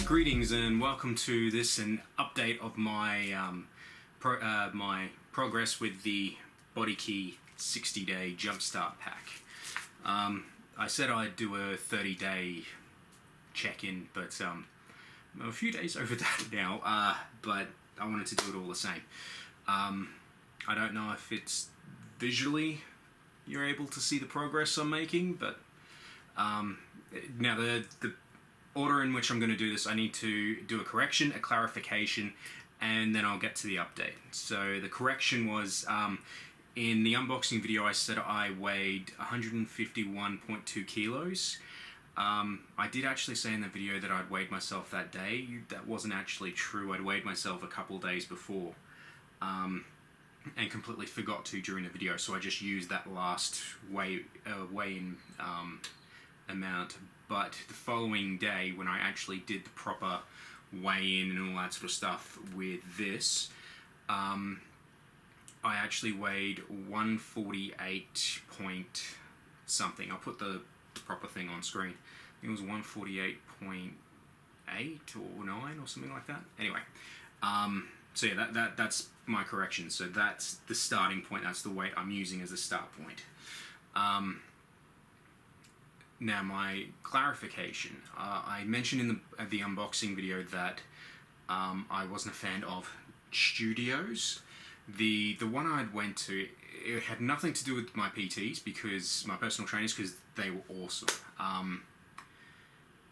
Greetings and welcome to this an update of my my progress with the Bodykey 60-day jumpstart pack. I said I'd do a 30-day check-in, but I'm a few days over that now. But I wanted to do it all the same. I don't know if it's visually you're able to see the progress I'm making, but now the order in which I'm going to do this, I need to do a correction, a clarification, and then I'll get to the update. So the correction was, in the unboxing video I said I weighed 151.2 kilos. I did actually say in the video that I'd weighed myself that day. That wasn't actually true. I'd weighed myself a couple days before, and completely forgot to during the video, so I just used that last weigh-in amount. But the following day, when I actually did the proper weigh-in and all that sort of stuff with this, I actually weighed 148 point something. I'll put the proper thing on screen. I think it was 148.8 or 9 or something like that. Anyway, so yeah, that's my correction. So that's the starting point. That's the weight I'm using as a start point. Now, my clarification. I mentioned in the unboxing video that I wasn't a fan of studios. The one I went to, it had nothing to do with my PTs, because my personal trainers, because they were awesome.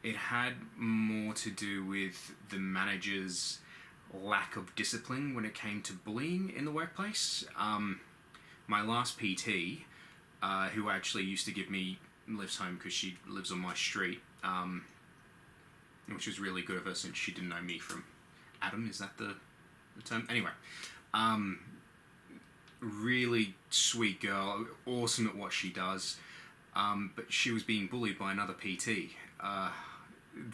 It had more to do with the manager's lack of discipline when it came to bullying in the workplace. My last PT, who actually used to give me lifts home because she lives on my street, which was really good of her since she didn't know me from Adam. Is that the term? Anyway, really sweet girl, awesome at what she does, but she was being bullied by another PT.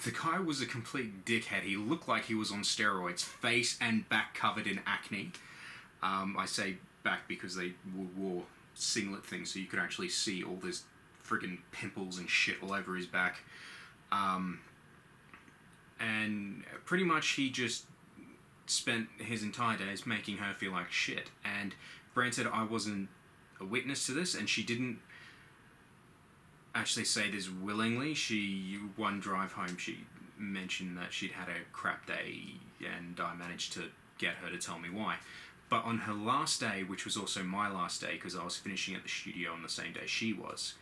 The guy was a complete dickhead. He looked like he was on steroids, face and back covered in acne. I say back because they wore singlet things, so you could actually see all this friggin' pimples and shit all over his back. And pretty much he just spent his entire days making her feel like shit. And granted, I wasn't a witness to this, and she didn't actually say this willingly. One drive home, she mentioned that she'd had a crap day, and I managed to get her to tell me why. But on her last day, which was also my last day, because I was finishing at the studio on the same day she was,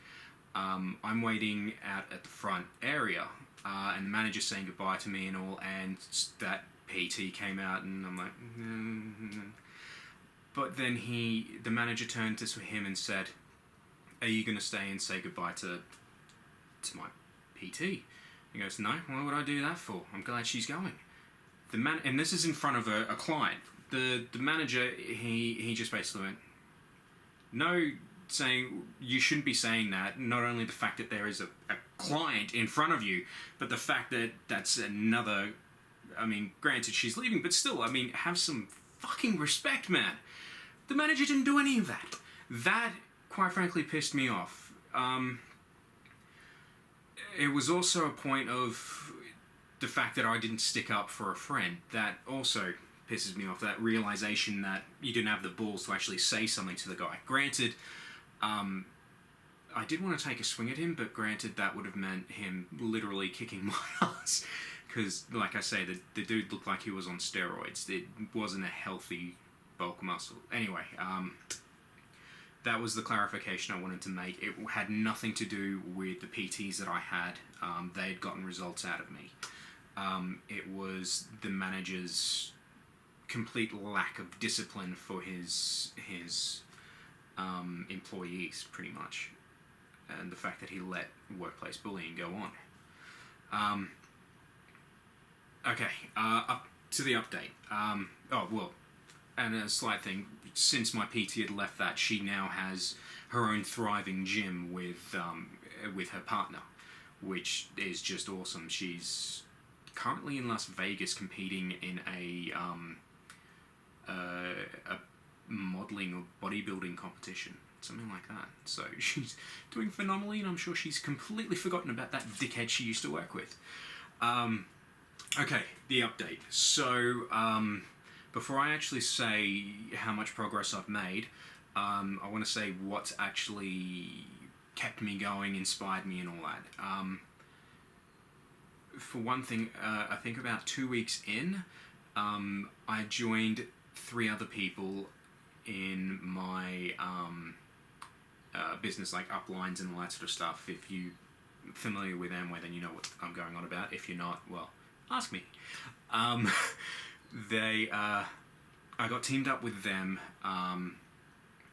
I'm waiting out at the front area, and the manager's saying goodbye to me and all, and that PT came out, and I'm like, But then the manager turned to him and said, "Are you going to stay and say goodbye to my PT?" He goes, "No, why would I do that for? I'm glad she's going." And this is in front of a client. The manager, he just basically went, "No," saying you shouldn't be saying that. Not only the fact that there is a client in front of you, but the fact that that's another, I mean, granted she's leaving, but still, I mean, have some fucking respect, man. The manager didn't do any of that. That, quite frankly, pissed me off. It was also a point of the fact that I didn't stick up for a friend. That also pisses me off, that realization that you didn't have the balls to actually say something to the guy. Granted, I did want to take a swing at him, but granted, that would have meant him literally kicking my ass. Because, like I say, the dude looked like he was on steroids. It wasn't a healthy bulk muscle. Anyway, that was the clarification I wanted to make. It had nothing to do with the PTs that I had. They had gotten results out of me. It was the manager's complete lack of discipline for his employees, pretty much, and the fact that he let workplace bullying go on. Okay, up to the update. And a slight thing, since my PT had left that, she now has her own thriving gym with her partner, which is just awesome. She's currently in Las Vegas competing in a modeling or bodybuilding competition. something like that. So she's doing phenomenally, and I'm sure she's completely forgotten about that dickhead she used to work with. Okay, the update. So, before I actually say how much progress I've made, I want to say what's actually kept me going, inspired me, and all that. For one thing, I think about 2 weeks in, I joined 3 other people in my business, like uplines and all that sort of stuff. If you're familiar with Amway, then you know what I'm going on about. If you're not, well, ask me. I got teamed up with them.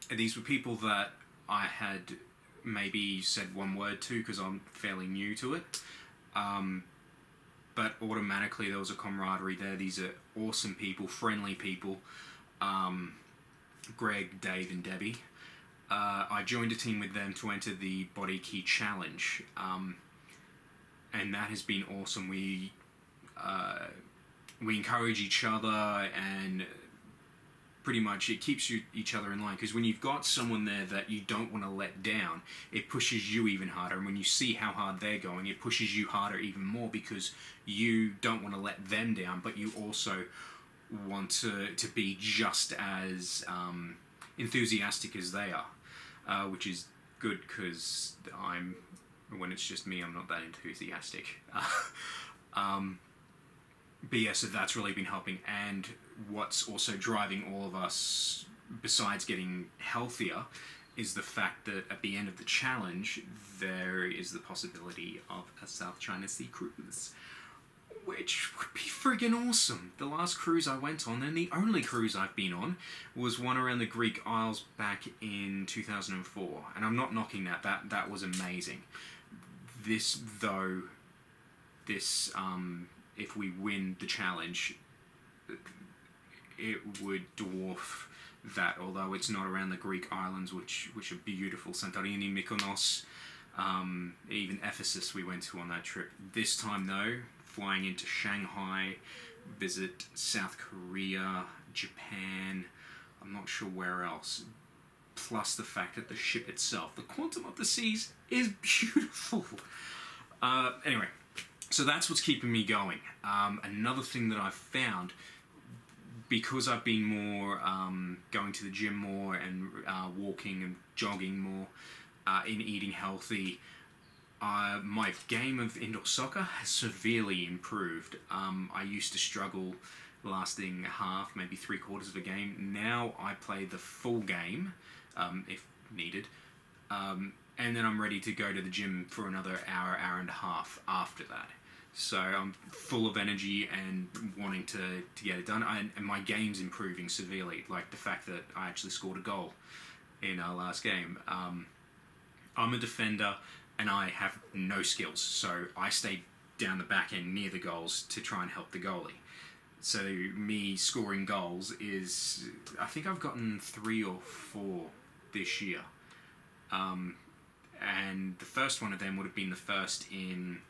These were people that I had maybe said one word to because I'm fairly new to it. But automatically there was a camaraderie there. These are awesome people, friendly people. Greg, Dave, and Debbie. I joined a team with them to enter the Bodykey Challenge. And that has been awesome. We encourage each other, and pretty much it keeps each other in line, because when you've got someone there that you don't want to let down, it pushes you even harder, and when you see how hard they're going, it pushes you harder even more, because you don't want to let them down, but you also want to be just as enthusiastic as they are, which is good, because when it's just me, I'm not that enthusiastic. But yeah, so that's really been helping, and what's also driving all of us, besides getting healthier, is the fact that at the end of the challenge, there is the possibility of a South China Sea cruise, which would be friggin' awesome. The last cruise I went on, and the only cruise I've been on, was one around the Greek Isles back in 2004, and I'm not knocking that. That was amazing. This, though, if we win the challenge, it would dwarf that, although it's not around the Greek islands, which are beautiful. Santorini, Mykonos, even Ephesus we went to on that trip. This time, though, flying into Shanghai, visit South Korea, Japan, I'm not sure where else. Plus the fact that the ship itself, the Quantum of the Seas, is beautiful. Anyway, so that's what's keeping me going. Another thing that I've found, because I've been more going to the gym more and walking and jogging more, in eating healthy, my game of indoor soccer has severely improved. I used to struggle lasting half, maybe 3/4 of a game. Now I play the full game, if needed, and then I'm ready to go to the gym for another hour and a half after that. So I'm full of energy and wanting to get it done. And my game's improving severely, like the fact that I actually scored a goal in our last game. I'm a defender, and I have no skills, so I stay down the back end near the goals to try and help the goalie. So me scoring goals is, I think I've gotten 3 or 4 this year. And the first one of them would have been the first in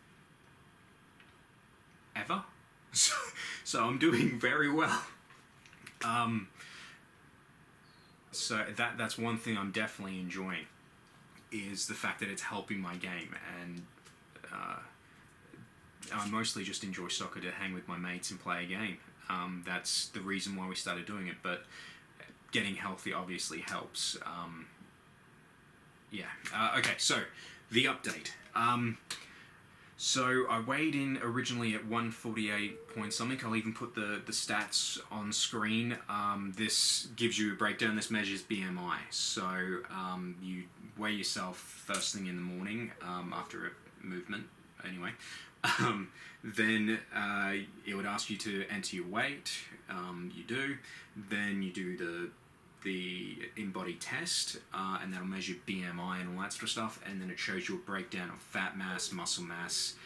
ever. So I'm doing very well. So that's one thing I'm definitely enjoying, is the fact that it's helping my game, and I mostly just enjoy soccer to hang with my mates and play a game. That's the reason why we started doing it, but getting healthy obviously helps. Okay, so the update. So I weighed in originally at 148 point something. I'll even put the stats on screen. This gives you a breakdown. This measures BMI. So you weigh yourself first thing in the morning after a movement. Anyway, then it would ask you to enter your weight. You do. Then you do the in-body test, and that'll measure BMI and all that sort of stuff, and then it shows you a breakdown of fat mass, muscle mass,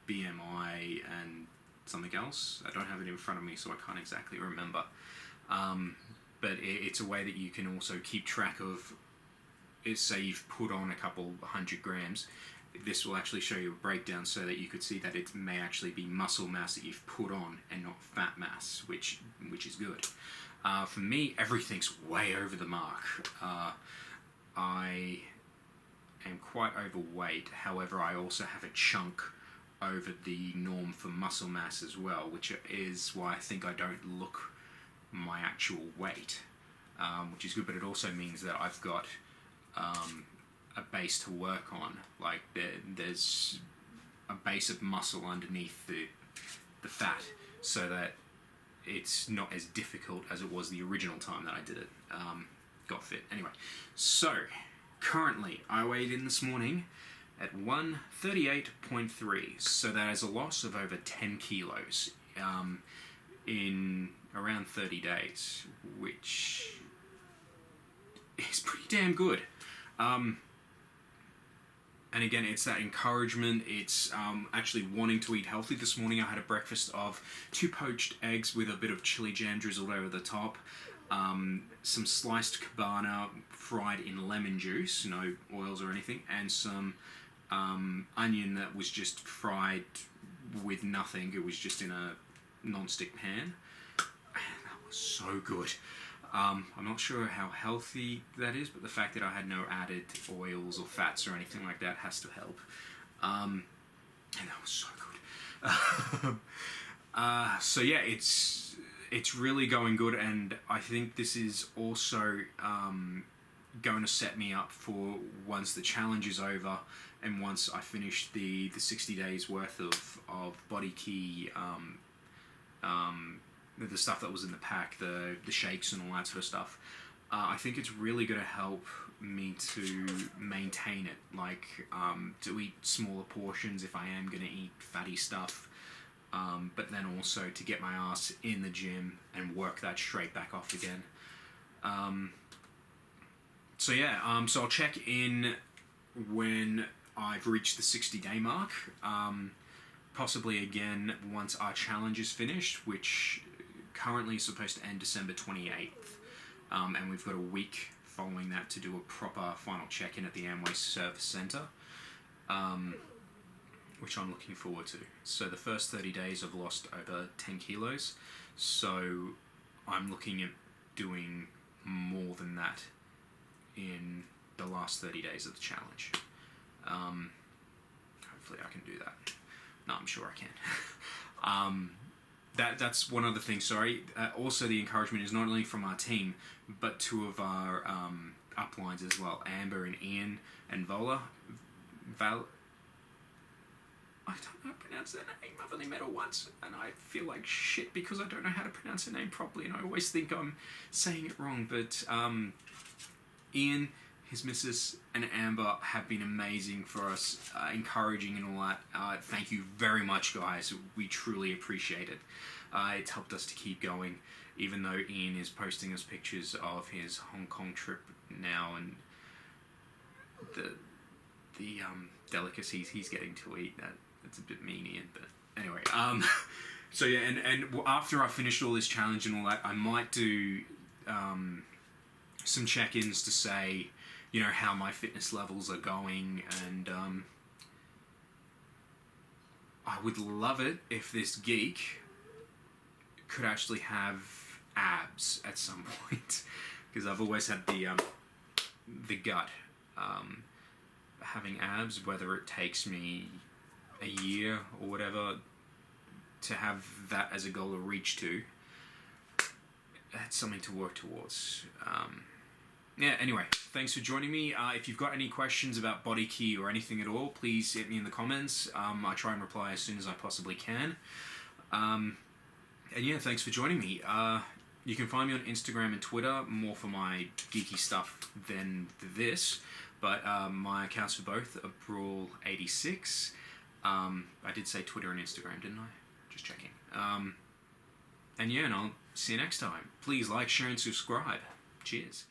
BMI, and something else. I don't have it in front of me, so I can't exactly remember. But it's a way that you can also keep track of, say you've put on a couple 100 grams, this will actually show you a breakdown so that you could see that it may actually be muscle mass that you've put on and not fat mass, which is good. For me, everything's way over the mark. I am quite overweight, however I also have a chunk over the norm for muscle mass as well, which is why I think I don't look my actual weight, which is good, but it also means that I've got a base to work on. Like there's a base of muscle underneath the fat, so that it's not as difficult as it was the original time that I did it. Got fit. Anyway, so currently I weighed in this morning at 138.3, so that is a loss of over 10 kilos in around 30 days, which is pretty damn good. And again, it's that encouragement, it's actually wanting to eat healthy. This morning I had a breakfast of 2 poached eggs with a bit of chili jam drizzled over the top, some sliced cabana fried in lemon juice, no oils or anything, and some onion that was just fried with nothing. It was just in a non-stick pan. That was so good. I'm not sure how healthy that is, but the fact that I had no added oils or fats or anything like that has to help. And that was so good. So yeah, it's really going good, and I think this is also going to set me up for once the challenge is over and once I finish the 60 days worth of Bodykey, the stuff that was in the pack, the shakes and all that sort of stuff. I think it's really going to help me to maintain it, like to eat smaller portions if I am going to eat fatty stuff, but then also to get my ass in the gym and work that straight back off again. So yeah, so I'll check in when I've reached the 60-day mark, possibly again once our challenge is finished, which currently is supposed to end December 28th, and we've got a week following that to do a proper final check-in at the Amway Service Centre, which I'm looking forward to. So the first 30 days I've lost over 10 kilos, so I'm looking at doing more than that in the last 30 days of the challenge. Hopefully I can do that. No, I'm sure I can. That's one other thing, sorry. Also, the encouragement is not only from our team, but 2 of our uplines as well, Amber and Ian and Vola. I don't know how to pronounce their name. I've only met her once, and I feel like shit because I don't know how to pronounce her name properly, and I always think I'm saying it wrong. But Ian, his missus, and Amber have been amazing for us, encouraging and all that. Thank you very much, guys. We truly appreciate it. It's helped us to keep going, even though Ian is posting us pictures of his Hong Kong trip now and the delicacies he's getting to eat. That's a bit mean, Ian, but anyway. So yeah, and after I finished all this challenge and all that, I might do some check-ins to say, you know, how my fitness levels are going, and I would love it if this geek could actually have abs at some point, because I've always had the gut. Having abs, whether it takes me a year or whatever to have that as a goal to reach to, that's something to work towards. Yeah, anyway, thanks for joining me. If you've got any questions about Bodykey or anything at all, please hit me in the comments. I try and reply as soon as I possibly can. And yeah, thanks for joining me. You can find me on Instagram and Twitter, more for my geeky stuff than this, but my accounts for both are Brawl86. I did say Twitter and Instagram, didn't I? Just checking. And yeah, and I'll see you next time. Please like, share, and subscribe. Cheers.